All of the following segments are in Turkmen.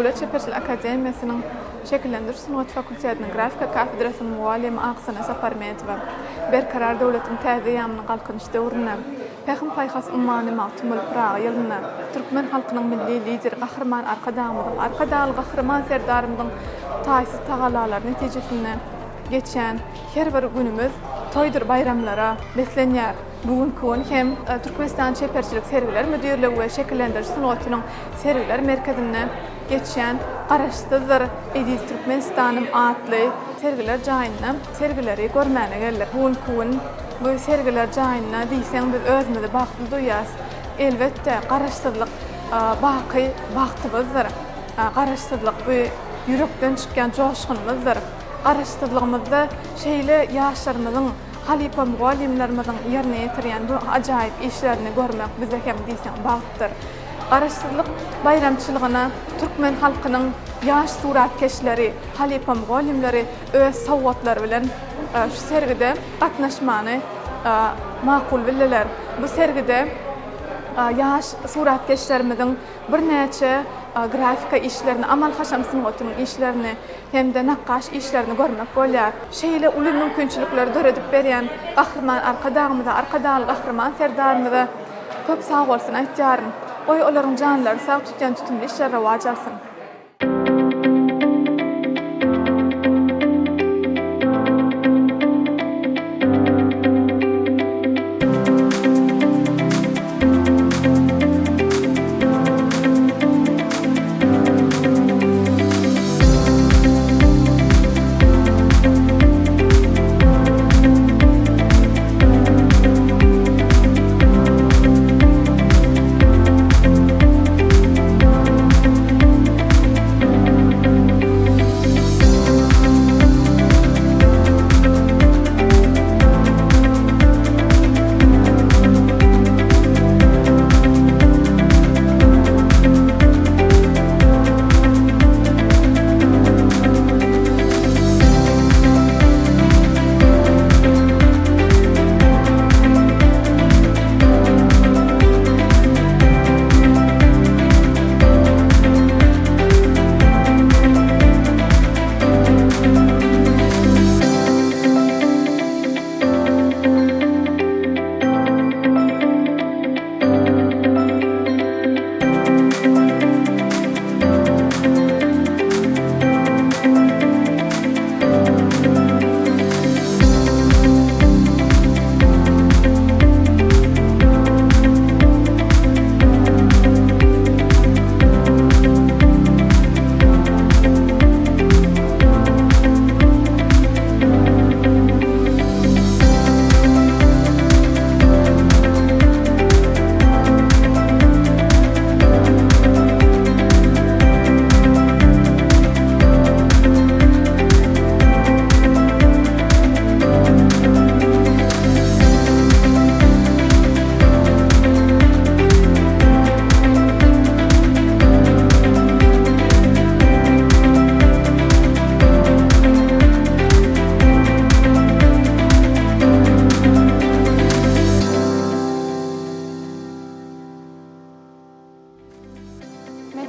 Döwlet Çeperçilik Akademiýasynyň şekillendiriş Sünnet Fakultetiniň grafika kafedrasynyň muallimi Aksana Saparmetowa berkarar döwletiň täze ýamyny galkynyş döwrüne Pähim paýhas ummany magtymyl Praga ýylyna türkmen halkynyň milli lideri gahrman arkadaly gahrman serdarymyň taýsy tagalalar netijesinde geçen her bir günümüz toýdur bayramlara beslenýär. Bugünkü gün hem Türkmenistan Çeperçilik sergiler müdürligi we şekillendiriş Sünnetynyň sergiler merkezinde geçen garaşsyzdyr Edis Türkmenistanym atly sergiler jaýyna sergileri görmäne geldik. Bugünkü gün bu sergiler jaýyna diýsem biz özümizi bagtly duýýas. Elbetde garaşsyzlyk baky bagtymyzdyr. Garaşsyzlyk bu ýürekden çykýan joşgynymyzdyr. Garaşsyzlygymyzda şeýle ýaşlarymyzyň Halipa muallimlerimizin yerine getirýän bu ajaýyp işlerini görmek bize hem diýsem bagtyr. Garaşsyzlyk bayramçylygyna türkmen halkynyň ýaş suratkeşleri, Halipa muallimleri öz sowgatlary bilen şu sergide gatnaşmany makul bildiler. Bu sergide ýaş suratkeşlerimiziň bir näçe grafika işlerini, amal haşam sünnetynyň işlerini hem de nakkaş işlerini görmek bolýar. Şeýle uly mümkinçilikleri döredip berýän gahrman arkadaly gahrman serdarymyza köp sag bolsun aýtýaryn. Oý olaryň janlary sag tutýan tutumly işler rewaj alsyn.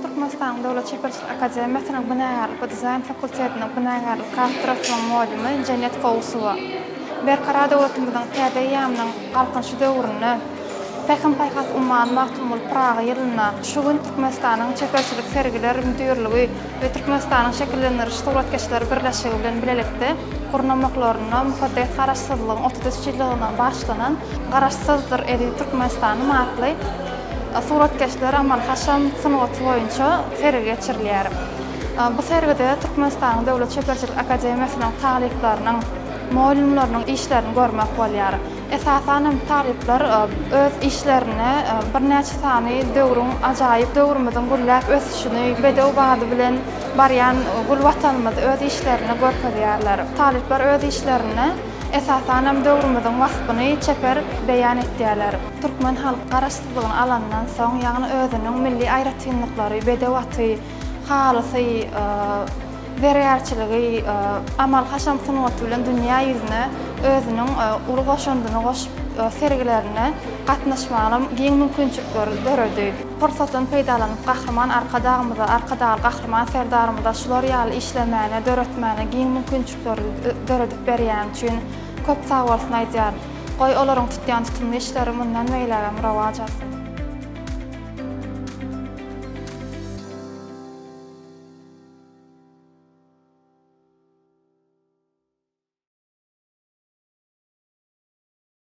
Türkmenistan Döwlet Çeperçilik Akademiýasynyň Binaýarlyk we Dizayn Fakultetiniň Binaýarlyk kafedrasynyň muallimi Cennet Fowsuwa. Berkarar döwletimiziň täze ýamynyň galkynşy döwrüne Pähim paýhas ummany magtymyl Praga ýylyna şu gün Türkmenistanyň çeperçilik sergiler müdürligi we Türkmenistanyň şekillendiriş suratkeşleri birleşigi bilen bilelikde gurnamoklaryna muhaddet garaşsyzlygyň 33 ýylyna başlanan Garaşsyzdyr Edis Türkmenistanyň atly suratkeşler amal haşam sünnet boýunça sergi geçirilýär. Bu sergide Türkmenistan'ın Döwlet Çeperçilik Akademiýasynyň talyplarynyň, muallimleriň işlerini görmek bolýar. Esasan talyplar öz işlerini bir näçe sany döwrüň ajaýyp döwrümizin gullap ösüşini bedew bady bilen barýan gul watanymyz öz işlerini görkezýärler. Talyplar öz işlerini esasan döwrümizin wasfyny çeper beýan etdiler. Türkmen halk garaşsyzlygyny alandan soň ýagny özüniň milli aýratynlyklary, bedewaty, halysy, berýärçiligi, amal haşam sünnet bilen dünýä ýüzüne özüniň uly goşandyny goşup sergilerine gatnaşmagyň giň mümkinçilikleri döredi. Fursatdan peýdalanyp gahrman arkadagy gahrman serdarymyza şular ýaly işlemäne, döretmäne giň mümkinçilikleri döredip berýän üçin köp sag bolsun aýdýar. Goý olaryň tutýan tutumly işleri mundan meýlegem rowaj alsyn.